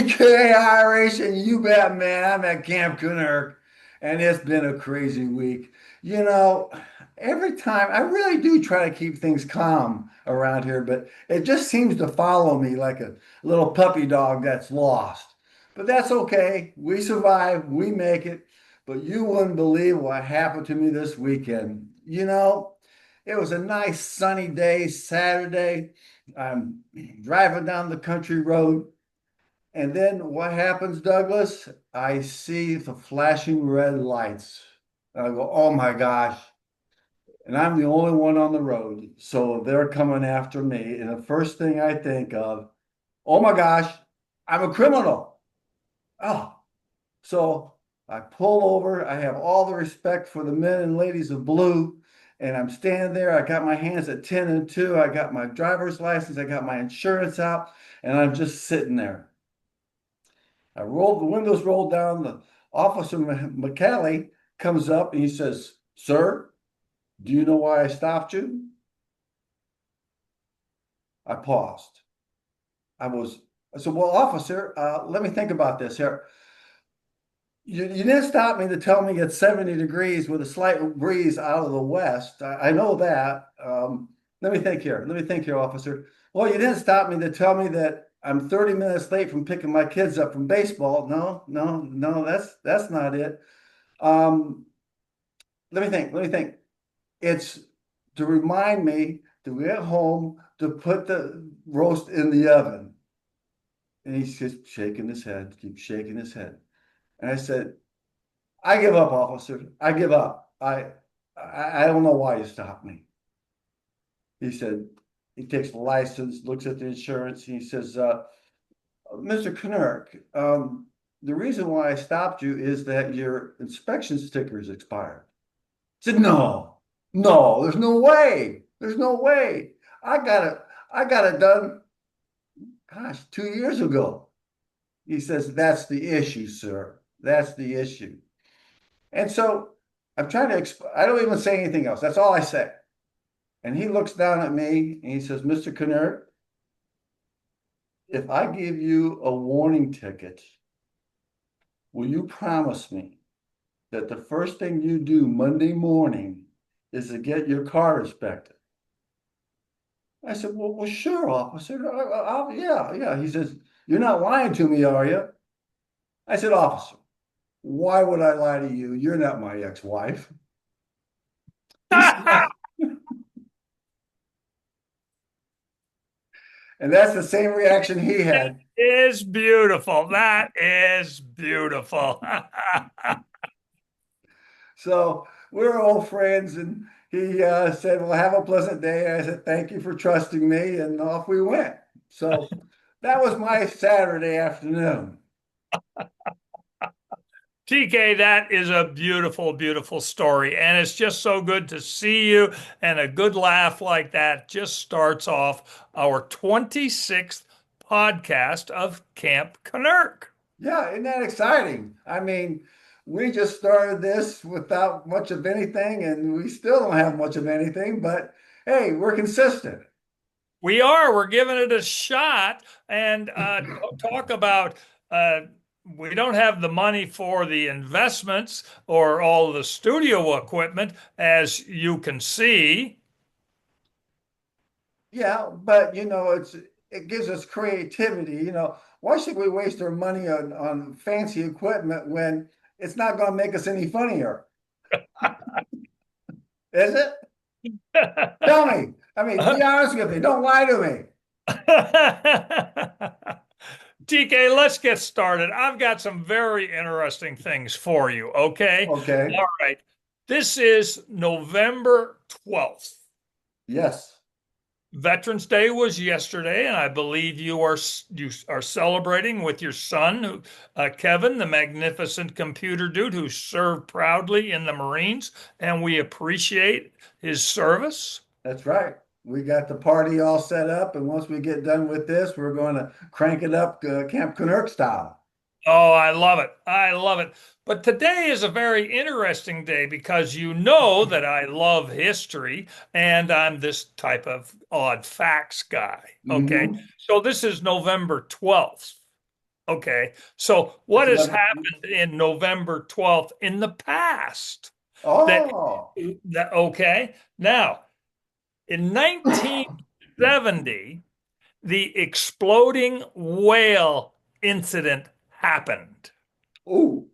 TK Irish, you bet, man. I'm at Camp Kennerk, and it's been a crazy week. You know, every time I really do try to keep things calm around here, but it just seems to follow me like a little puppy dog that's lost. But that's okay. We survive, we make it. But you wouldn't believe what happened to me this weekend. It was a nice sunny day, Saturday. I'm driving down the country road. And then what happens, Douglas? I see the flashing red lights. I go, oh my gosh. And I'm the only one on the road. So they're coming after me. And the first thing I think of, oh my gosh, I'm a criminal. Oh, so I pull over. I have all the respect for the men and ladies of blue. And I'm standing there. I got my hands at 10 and 2. I got my driver's license. I got my insurance out. And I'm just sitting there. I rolled the windows rolled down. The officer McCallie comes up and he says, "Sir, do you know why I stopped you?" I paused. I said, "Well, officer, let me think about this here. You didn't stop me to tell me it's 70 degrees with a slight breeze out of the west. I know that. Let me think here. Let me think here, officer. Well, you didn't stop me to tell me that I'm 30 minutes late from picking my kids up from baseball. No, no, no, that's not it. Um, let me think. Let me think. It's to remind me to get home to put the roast in the oven. And he's just shaking his head, keeps shaking his head. And I said, I give up, officer. I give up. I don't know why you stopped me. He said, he takes the license, looks at the insurance, and he says, Mr. Kennerk, the reason why I stopped you is that your inspection sticker is expired. I said, no, no, there's no way. There's no way. I got it done, gosh, 2 years ago. He says, that's the issue, sir. That's the issue. And so I'm trying to, I don't even say anything else. That's all I say. And he looks down at me and he says, Mr. Kennerk, if I give you a warning ticket, will you promise me that the first thing you do Monday morning is to get your car inspected? I said, well, sure, officer. Yeah, yeah. He says, you're not lying to me, are you? I said, officer, why would I lie to you? You're not my ex-wife. He said, and that's the same reaction he That had. is beautiful. That is beautiful. So we're old friends, and he said, well, have a pleasant day. I said, thank you for trusting me, and off we went. So that was my Saturday afternoon. TK, that is a beautiful, beautiful story. And it's just so good to see you. And a good laugh like that just starts off our 26th podcast of Camp Kennerk. Yeah, isn't that exciting? I mean, we just started this without much of anything, and we still don't have much of anything, but hey, we're consistent. We are. We're giving it a shot and talk about. We don't have the money for the investments or all the studio equipment, as you can see. Yeah, but it gives us creativity. Why should we waste our money on fancy equipment when it's not going to make us any funnier? Is it? Tell me. I mean, be honest with me. Don't lie to me. TK, let's get started. I've got some very interesting things for you, okay? Okay. All right. This is November 12th. Yes. Veterans Day was yesterday, and I believe you are celebrating with your son, Kevin, the magnificent computer dude who served proudly in the Marines, and we appreciate his service. That's right. We got the party all set up, and once we get done with this, we're going to crank it up Camp Kennerk style. Oh, I love it. I love it. But today is a very interesting day because you know that I love history and I'm this type of odd facts guy. Okay. Hmm. So this is November 12th. Okay. So what It's has 11. happened in November 12th in the past that Oh, okay. Now, in 1970, the exploding whale incident happened. ooh,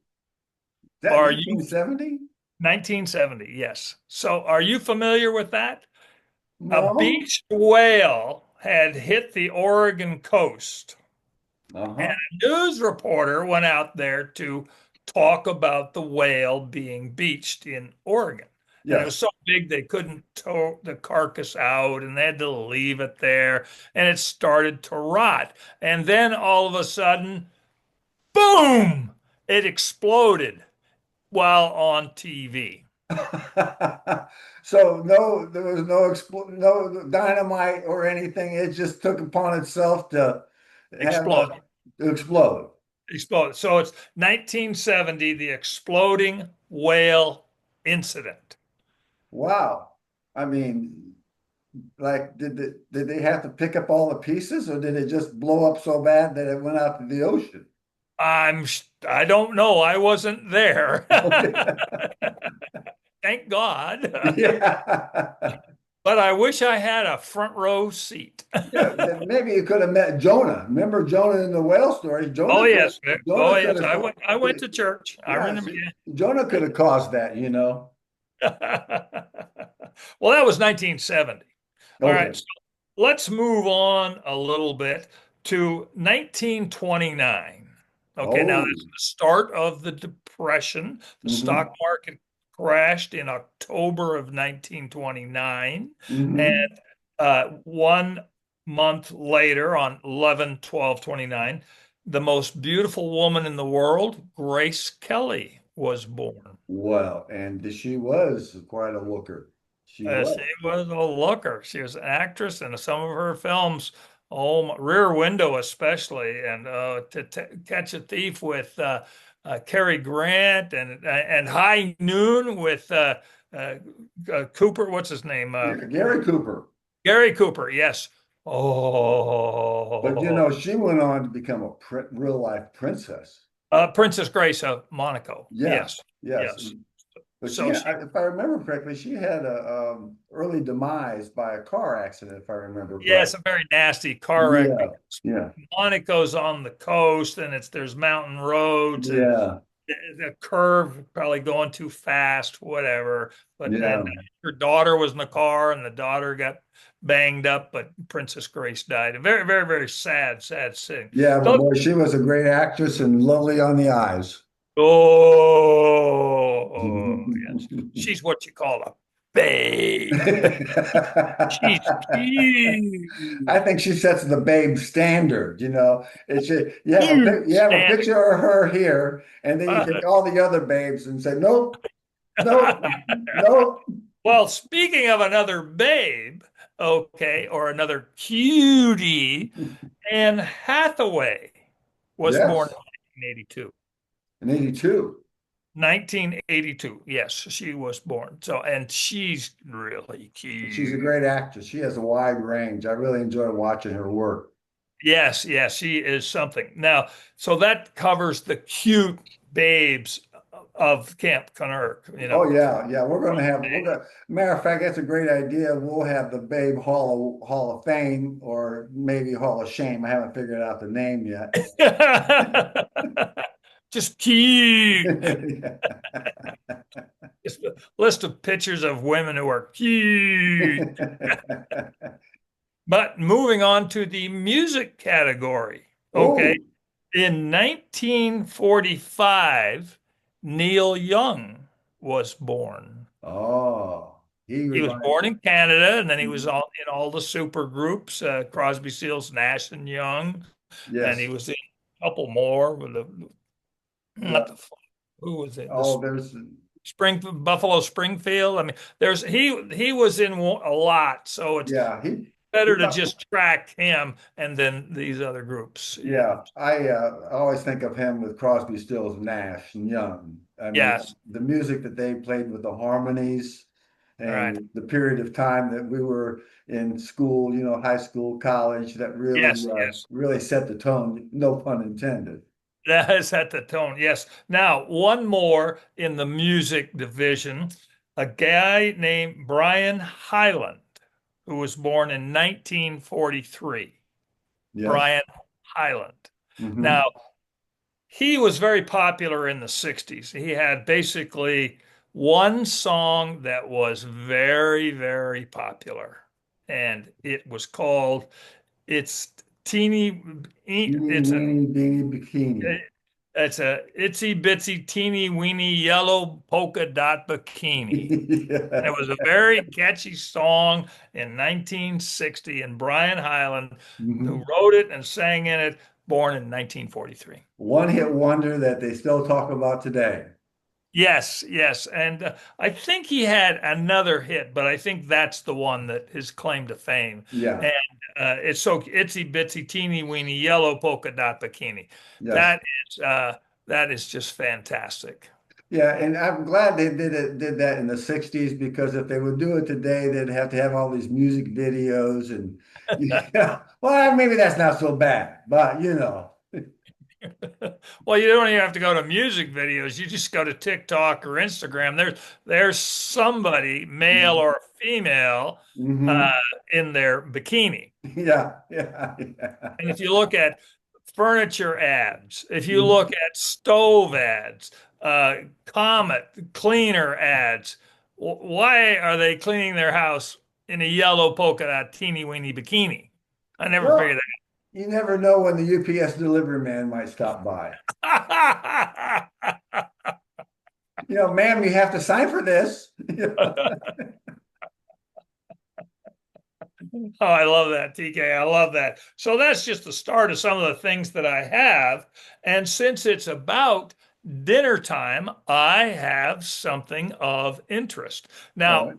is that Are you 1970? 1970? Yes. So are you familiar with that? A No. beached whale had hit the Oregon coast, and Uh-huh. a news reporter went out there to talk about the whale being beached in Oregon. And it was Yes. so big they couldn't tow the carcass out and they had to leave it there, and it started to rot. And then all of a sudden, boom, it exploded while on TV. So no, there was no dynamite or anything. It just took upon itself to have Exploded. to explode. Exploded. So it's 1970, the exploding whale incident. Wow. I mean, like, did they have to pick up all the pieces, or did it just blow up so bad that it went out to the ocean? I don't know. I wasn't there. Okay. Thank God. Yeah. But I wish I had a front row seat. Yeah, then maybe you could have met Jonah. Remember Jonah in the whale story? Oh yes. Oh Jonah could yes. have, I went to church. I yeah, remember. see, Jonah could have caused that, you know. Yeah. Well, that was 1970. All right. Okay. So let's move on a little bit to 1929. Okay, now Oh. that's the start of the Depression. The stock Hmm. market crashed in October of 1929. And Hmm. 1 month later, on 11/12/29, the most beautiful woman in the world, Grace Kelly, was born. Well, and she was quite a looker. She She was. was a looker. She was an actress in some of her films. Oh, Rear Window, especially, and Catch a Thief with Cary Grant, and High Noon with uh, Cooper. What's his name? Yeah, Gary Cooper. Gary Cooper. Yes. But Oh, she went on to become a real life princess. Princess Grace of Monaco. Yeah, Yes. yes. Yes. But So she. if I remember correctly, she had a early demise by a car accident, if I remember Yeah, correctly. it's a very nasty car wreck Yeah, because yeah, Monaco's on the coast and there's mountain roads and yeah, the curve probably going too fast, whatever. But then yeah. her daughter was in the car and the daughter got banged up, but Princess Grace died. A very, very, very sad, sad thing. Yeah, but So, boy, she was a great actress and lovely on the eyes. oh, yes. She's what you call a babe. She's I cute. think she sets the babe standard, you know. Huge You have a standard. picture of her here, and then you take all the other babes and say, nope, nope, nope. Well, speaking of another babe, okay, or another cutie, Anne Hathaway was born Yes, in 1982. in 82. 1982. Yes, she was born. So, and she's really She's a cute. great actress. She has a wide range. I really enjoy watching her work. Yes, yes, she is something. Now, so that covers the cute babes of Camp Kennerk, Oh yeah, yeah. Matter of fact, that's a great idea. We'll have the Babe Hall of Fame or maybe Hall of Shame. I haven't figured out the name yet. Just cute. Just a list of pictures of women who are cute. But moving on to the music category. Okay. Oh, In 1945, Neil Young was born. oh, he He was reminds. born in Canada, and then he was in all the super groups, Crosby, Stills, Nash, and Young, and he Yes, was in a couple more with the yeah. not the who was it? Oh, there's Buffalo Springfield. I mean, he was in a lot, so it's yeah. He better to just track him and then these other groups. Yeah. I always think of him with Crosby, Stills, Nash, and Young. I mean, Yes. the music that they played with the harmonies. All right. and the period of time that we were in school, high school, college, that really, Yes, yes. really set the tone, no pun intended. That is at the tone. Yes. Now, one more in the music division, a guy named Brian Hyland, who was born in 1943. Yes. Brian Hyland. Hmm. Now, he was very popular in the 60s. He had basically one song that was very, very popular, and it was called It's Teeny, Teeny it's a weeny beanie bikini. it's a itsy bitsy teeny weeny yellow polka dot bikini. And it was a Yeah. very catchy song in 1960, and Brian Hyland, who Mhm. wrote it and sang in it, born in 1943. One hit wonder that they still talk about today. Yes, yes. And I think he had another hit, but I think that's the one that his claim to fame. Yeah. And it's so itsy bitsy teeny weeny yellow polka dot bikini. Yes. That that is just fantastic. Yeah, and I'm glad they did that in the 60s because if they would do it today, they'd have to have all these music videos and yeah. Well, maybe that's not so bad, but Well, you don't even have to go to music videos. You just go to TikTok or Instagram. There's somebody, male or female, uh, hmm. in their bikini. Yeah, yeah, yeah. And if you look at furniture ads, if you look Mhm. at stove ads, Comet cleaner ads, why are they cleaning their house in a yellow polka dot teeny weeny bikini? I never figured Well, you never know when the UPS delivery man might stop by. that. Ma'am, you have to sign for this. Oh, I love that, TK. I love that. So that's just the start of some of the things that I have. And since it's about dinner time, I have something of interest. All Now, right.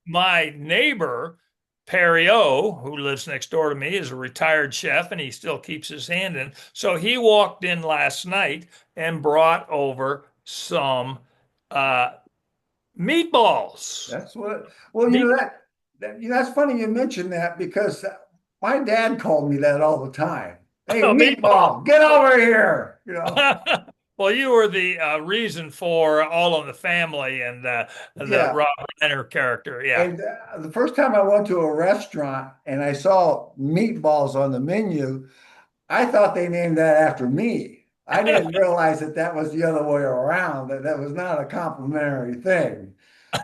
my neighbor, Perry O, who lives next door to me, is a retired chef and he still keeps his hand in. So he walked in last night and brought over some uh, meatballs. Well, Meat, that's funny you mentioned that because my dad called me that all the time. Hey, meatball. meatball, get over here. Well, you were the reason for All in the Family and the Yeah. Rob Reiner character. Yeah. And the first time I went to a restaurant and I saw meatballs on the menu, I thought they named that after me. I didn't realize that that was the other way around, that that was not a complimentary thing.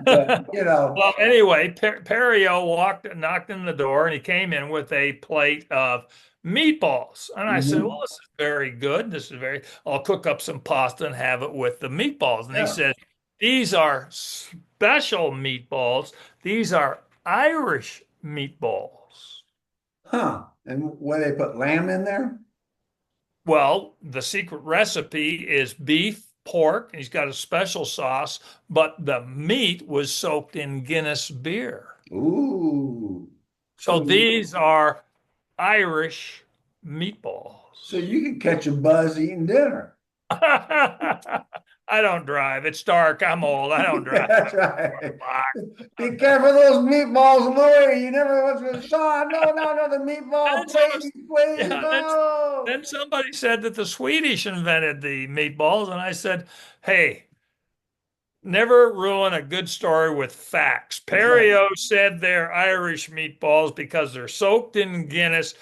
But, Well, anyway, Perio knocked in the door, and he came in with a plate of meatballs. And I said, "Well, mhm. this is very good. This is very. I'll cook up some pasta and have it with the meatballs." And he Yeah. said, "These are special meatballs. These are Irish meatballs." Huh. And when they put lamb in there? Well, the secret recipe is beef, pork, and he's got a special sauce, but the meat was soaked in Guinness beer. Ooh. So So these are Irish so meatballs. you can catch a buzz eating dinner. I don't drive. It's dark. I'm old. I don't drive. That's right. Be careful of those meatballs, Louis. You never was with Sean. No, no, no, the And meatball. then, some, Please, please, yeah, no. then somebody said that the Swedish invented the meatballs, and I said, "Hey, never ruin a good story with facts." Exactly. Perio said they're Irish meatballs because they're soaked in Guinness.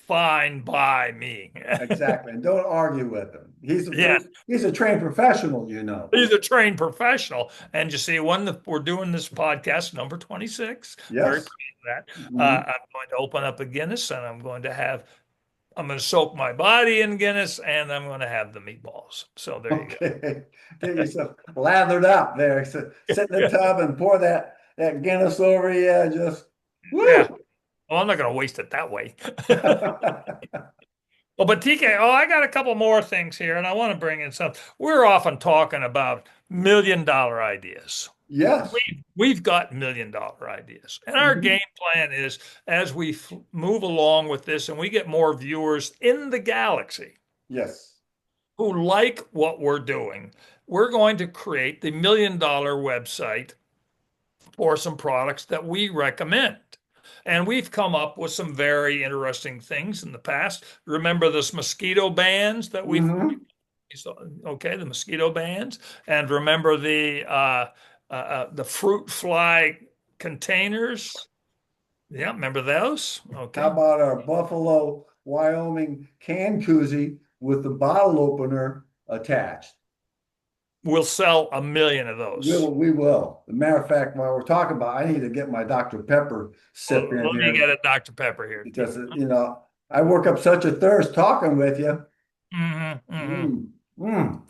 Fine by me. Exactly. And don't argue with him. Yes, He's a trained professional. he's a trained professional. And you see, we're doing this podcast number 26. Very proud Yes. of that. Mhm. I'm going to open up a Guinness and I'm going to soak my body in Guinness and I'm going to have the meatballs. So there you Okay. Get yourself lathered up there. Sit in the go. tub and pour that Guinness over you. Just Yeah. woo. Well, I'm not going to waste it that way. Well, but TK, I got a couple more things here, and I want to bring in some. We're often talking about $1 million ideas. Yes. We've got $1 million ideas. And our game Mhm. plan is as we move along with this and we get more viewers in the galaxy Yes. who like what we're doing, we're going to create the $1 million website for some products that we recommend. And we've come up with some very interesting things in the past. Remember those mosquito bands that Hmm. okay, the mosquito bands, and remember the fruit fly containers. Yeah, remember those? How Okay. about our Buffalo, Wyoming can koozie with the bottle opener attached? We'll sell 1 million of those. We will. As a matter of fact, while we're talking about, I need to get my Dr. Pepper sip in Let me here get a Dr. Pepper here to because, you. I work up such a thirst talking with you. Hmm. Mm, mm.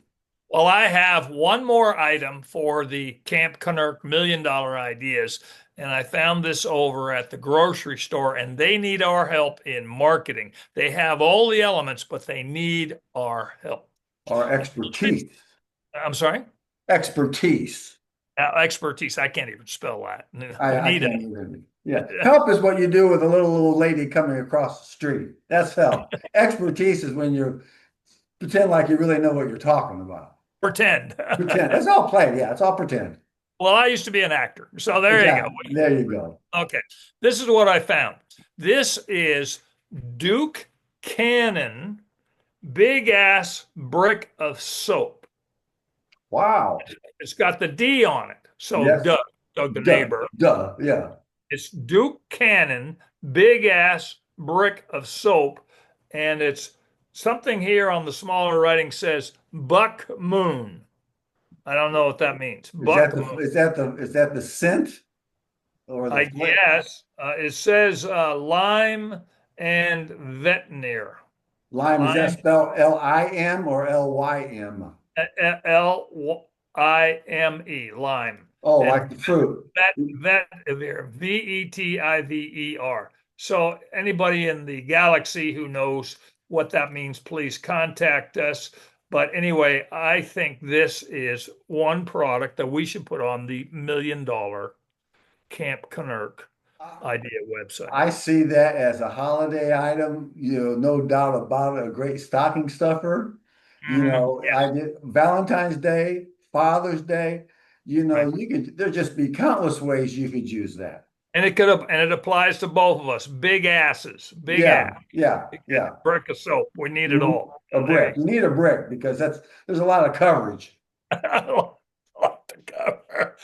Well, I have one more item for the Camp Kennerk $1 million ideas, and I found this over at the grocery store, and they need our help in marketing. They have all the elements, but they need our help. Our expertise. I'm sorry? Expertise. Expertise. I can't even spell that. I Need can't even. Yeah. Help is what you do with a little old lady coming across the street. That's help. Expertise is when you pretend like you really know what you're talking about. pretend. Pretend. It's all play. Yeah, it's all pretend. Well, I used to be an actor, so there you go. Exactly. There you go. Okay, this is what I found. This is Duke Cannon big ass brick of soap. Wow. It's got the D on it. So Yes. Doug the Duh. neighbor. Duh. Yeah. It's Duke Cannon big ass brick of soap. And it's something here on the smaller writing says Buck Moon. I don't know what that means. Buck Moon. Is that the scent or the I flavor? guess it says lime and veterinary. Lime, is that Lime, spelled Lim or Lym? Lime, lime, Oh, and like the fruit. vetiver, Vetiver. So anybody in the galaxy who knows what that means, please contact us. But anyway, I think this is one product that we should put on the $1 million Camp Kennerk idea website. I see that as a holiday item, no doubt about it, a great stocking stuffer. I Yes, did Valentine's Day, Father's Day, right. there'd just be countless ways you could use that. And it applies to both of us. Big asses, big Yeah, ass, yeah, big ass. yeah. Brick of soap. We need it Mhm. all. A There you brick. You need a brick because there's a lot of coverage. go. A lot to cover.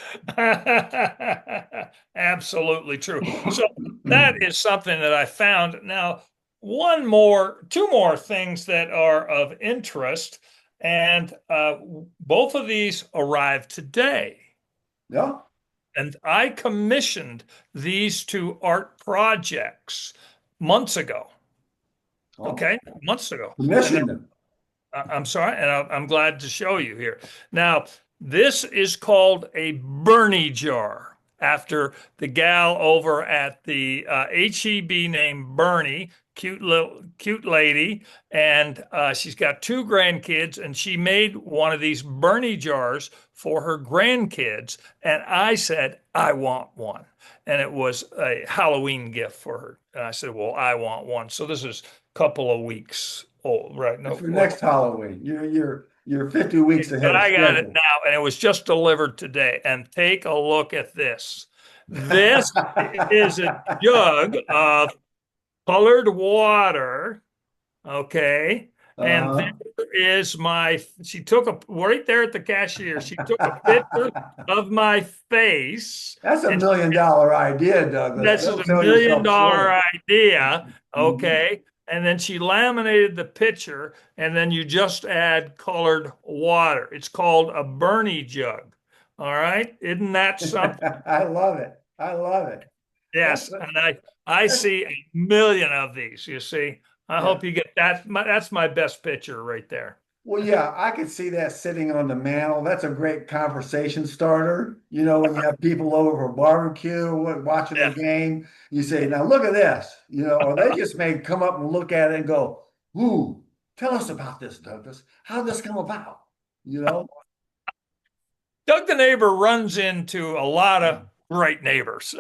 Absolutely true. So that is something that I found. Now, two more things that are of interest, and both of these arrived today. Yeah. And I commissioned these two art projects months ago. Oh, Okay, months ago. And commission them. I'm sorry, and I'm glad to show you here. Now, this is called a Bernie jar after the gal over at the HEB named Bernie, cute lady, and she's got two grandkids, and she made one of these Bernie jars for her grandkids, and I said I want one, and it was a Halloween gift for her, and I said, well, I want one. So this is a couple of weeks old, right? It's No, for well, next Halloween. You're 50 weeks but ahead of I got it schedule. now, and it was just delivered today. And take a look at this. This is a jug of colored water. Okay. And Uh-huh. there is she took right there at the cashier, she took a picture of my face, That's a and $1 million idea, Douglas. this is Don't a sell million yourself dollar short. idea. Mhm. Okay. And then she laminated the picture, and then you just add colored water. It's called a Bernie jug. All right. Isn't that something? I love it. I love it. That's, Yes. And I that's see 1 million of these, you see. I yeah. hope you get that. That's my best picture right there. Well, yeah, I could see that sitting on the mantle. That's a great conversation starter. When you have people over for barbecue, watching the Yeah. game, you say, "Now look at this," or they just may come up and look at it and go, "Ooh, tell us about this, Douglas. How did this come about?" You know? Doug the neighbor runs into a lot of great neighbors.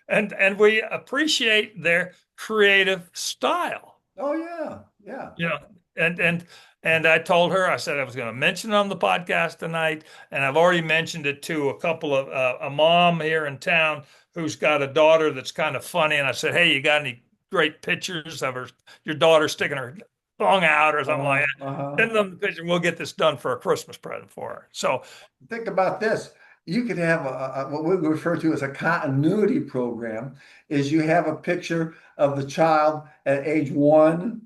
And we appreciate their creative style. Oh yeah, yeah. You know, and And I told her, I said I was going to mention it on the podcast tonight, and I've already mentioned it to a couple of a mom here in town who's got a daughter that's kind of funny. And I said, hey, you got any great pictures of your daughter sticking her tongue out or something like that? Uh-huh. Send them the picture. We'll get this done for a Christmas present for her. So Think about this. You could have what we refer to as a continuity program, is you have a picture of the child at age 1,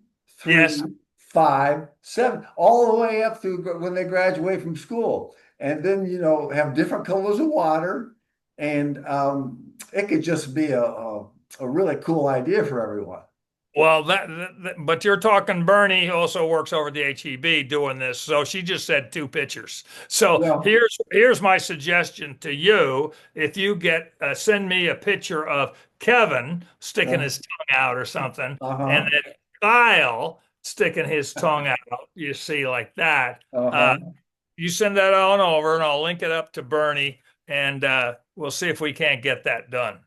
yes. 3, 5, 7, all the way up through when they graduate from school. And then, have different colors of water. And it could just be a really cool idea for everyone. Well, but you're talking Bernie, who also works over at the HEB doing this. So she just said two pictures. So Well, here's my suggestion to you. If you get send me a picture of Kevin sticking uh, his tongue out or something, and uh-huh, then Kyle sticking his tongue out, you see like that. uh-huh. You send that on over, and I'll link it up to Bernie, and we'll see if we can't get that done.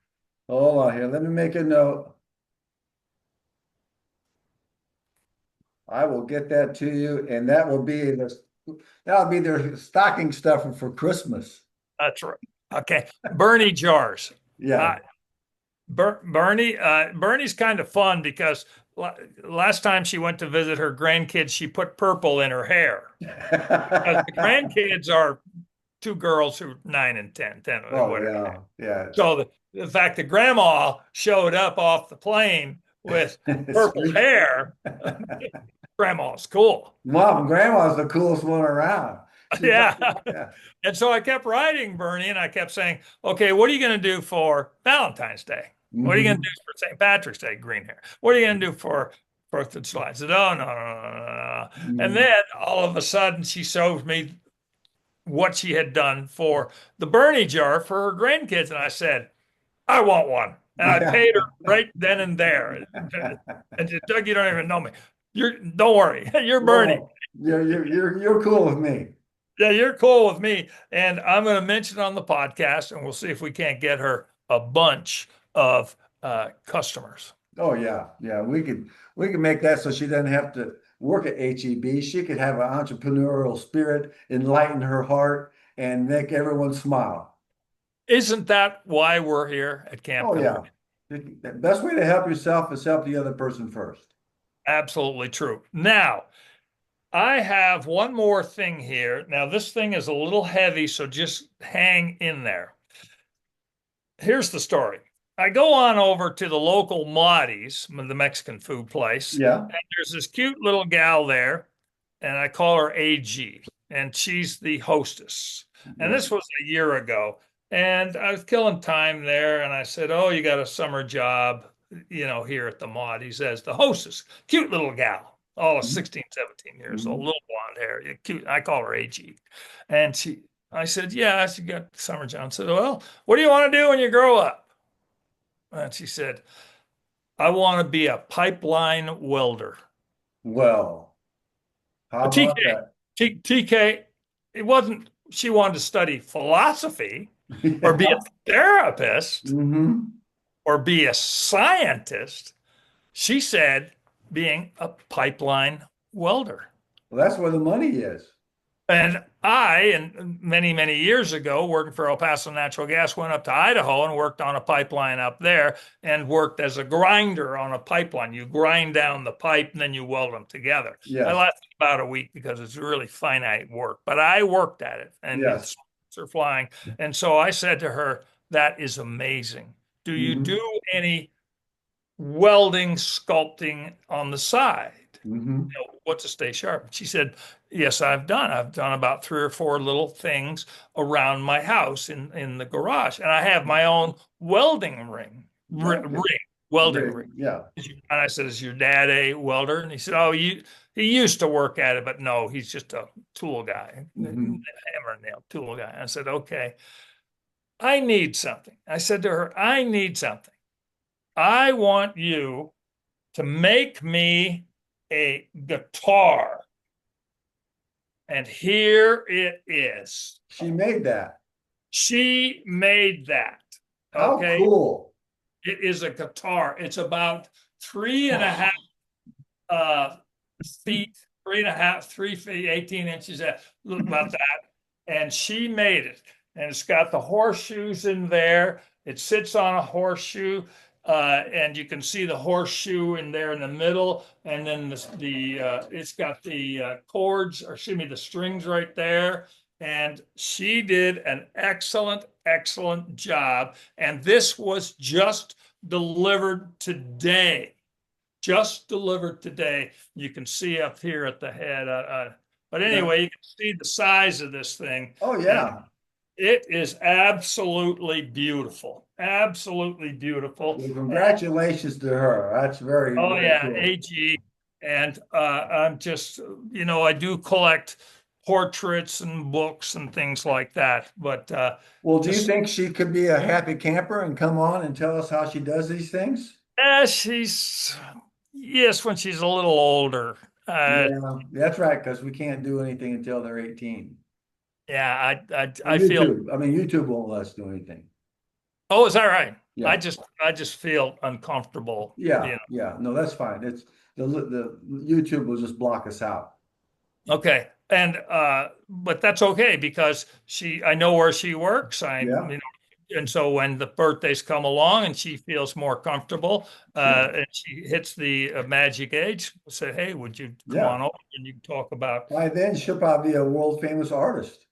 Hold on here. Let me make a note. I will get that to you, and that'll be their stocking stuffer for Christmas. That's right. Okay, Bernie jars. Yeah. Uh, Bernie's kind of fun because last time she went to visit her grandkids, she put purple in her hair. Because the grandkids are two girls who are 9 and 10, 10 Oh whatever. yeah, yeah. So the fact that grandma showed up off the plane with purple hair, grandma's cool. Mom, grandma's the coolest one around. She's like, Yeah. yeah. And so I kept writing Bernie and I kept saying, okay, what are you going to do for Valentine's Day? What are you going to Hmm. do for St. Patrick's Day, green hair? What are you going to do for 4th of July? I said, oh, no, no, no, no, no. And Hmm. then all of a sudden she showed me what she had done for the Bernie jar for her grandkids. And I said, I want one. And I Yeah. paid her right then and there. And she said, Doug, you don't even know me. Don't worry. You're Bernie. Oh, you're cool with me. Yeah, you're cool with me. And I'm going to mention it on the podcast, and we'll see if we can't get her a bunch of customers. Oh yeah, yeah. We could make that so she doesn't have to work at HEB. She could have an entrepreneurial spirit, enlighten her heart, and make everyone smile. Isn't that why we're here at Camp Oh Kennerk? yeah. The best way to help yourself is help the other person first. Absolutely true. Now, I have one more thing here. Now, this thing is a little heavy, so just hang in there. Here's the story. I go on over to the local Maudie's, the Mexican food place, Yeah. and there's this cute little gal there, and I call her AG, and she's the hostess. And Yeah. this was a year ago, and I was killing time there, and I said, "Oh, you got a summer job, here at the Maudie's as the hostess." Cute little gal, all of Mhm. 16, 17 years old, Mhm. little blonde hair, yeah, cute. I call her AG, and I said, "Yeah, she got summer job." I said, "Well, what do you want to do when you grow up?" And she said, "I want to be a pipeline welder." Well, how But about that? TK, it wasn't, she wanted to study philosophy or be Yeah. a therapist Hmm. or be a scientist. She said being a pipeline welder. Well, that's where the money is. And many, many years ago, working for El Paso Natural Gas, went up to Idaho and worked on a pipeline up there and worked as a grinder on a pipeline. You grind down the pipe and then you weld them together. I Yes. lasted about a week because it's really finite work, but I worked at it and Yes. it's are flying. And so I said to her, that is amazing. Do you Hmm. do any welding, sculpting on the side? Hmm. What to stay sharp. She said, yes, I've done. I've done about 3 or 4 little things around my house in the garage. And I have my own welding Okay. welding Great. ring. Yeah. And I said, is your dad a welder? And he said, oh, he used to work at it, but no, he's just a tool guy, Hmm. hammer and nail tool guy. I said, okay, I need something. I said to her, I need something. I want you to make me a guitar. And here it is. She made that. She made that. How Okay. cool. It is a guitar. It's about three and a half uh, feet 3.5, 3 feet, 18 inches, about that. And she made it. And it's got the horseshoes in there. It sits on a horseshoe. And you can see the horseshoe in there in the middle, and then it's got the cords, or excuse me, the strings right there. And she did an excellent, excellent job. And this was just delivered today. Just delivered today. You can see up here at the head. But Yeah. anyway, you can see the size of this thing, Oh, and yeah. it is absolutely beautiful. Absolutely beautiful. Well, congratulations to her. That's very, Oh very yeah, cool. AG. And I'm just, I do collect portraits and books and things like that. But Well, do you just think she could be a happy camper and come on and tell us how she does these things? she's yes, when she's a little older. Yeah, that's right, because we can't do anything until they're 18. Yeah, On I feel. YouTube. I mean, YouTube won't let us do anything. Oh, is that right? Yeah. I just feel uncomfortable. Yeah. Yeah. No, that's fine. It's the YouTube will just block us out. Okay. And but that's okay because I know where she works. Yeah. And so when the birthdays come along and she feels more comfortable, Sure. and she hits the magic age, say, hey, would you come Yeah. on over and you can talk about. By then, she'll probably be a world famous artist.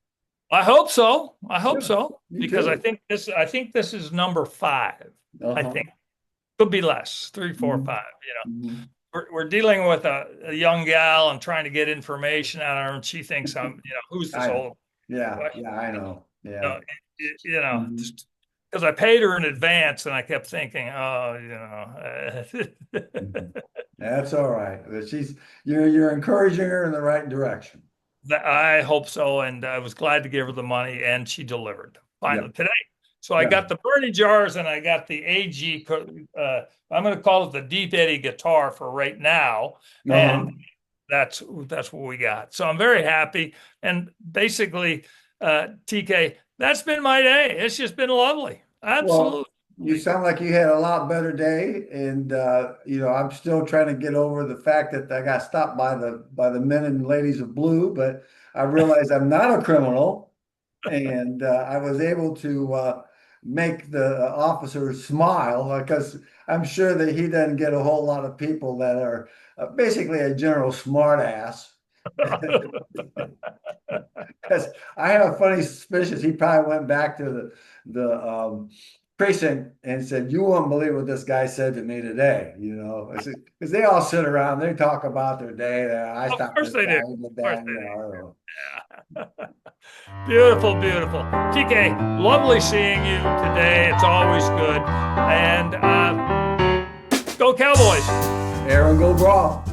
I hope so. I hope Yeah. so Me because too. I think this is number five. I Uh-huh. think could be less, three, four, Mhm. five. Mhm. We're dealing with a young gal and trying to get information out of her, and she thinks who's this I know. old? Yeah. What? Yeah, I know. You Yeah. know, Mhm. just because I paid her in advance, and I kept thinking, oh, Mhm. That's all right. But you're encouraging her in the right direction. I hope so, and I was glad to give her the money, and she delivered Yeah. finally today. So I Yeah. got the Bernie jars, and I got the AG. I'm going to call it the Deep Eddy guitar for right now, Uh-huh. and that's what we got. So I'm very happy, and basically, TK, that's been my day. It's just been lovely, Well, absolutely. you sound like you had a lot better day, and I'm still trying to get over the fact that I got stopped by the men and ladies of blue, but I realize I'm not a criminal, and I was able to make the officer smile because I'm sure that he doesn't get a whole lot of people that are basically a general smartass. Because I have a funny suspicion he probably went back to the precinct and said, "You won't believe what this guy said to me today." Because they all sit around, they talk about their day. I Of stopped course this they do. guy, Of he did course that. they do. You know. Beautiful, beautiful. TK, lovely seeing you today. It's always good. And go Cowboys. Aaron, go brawl.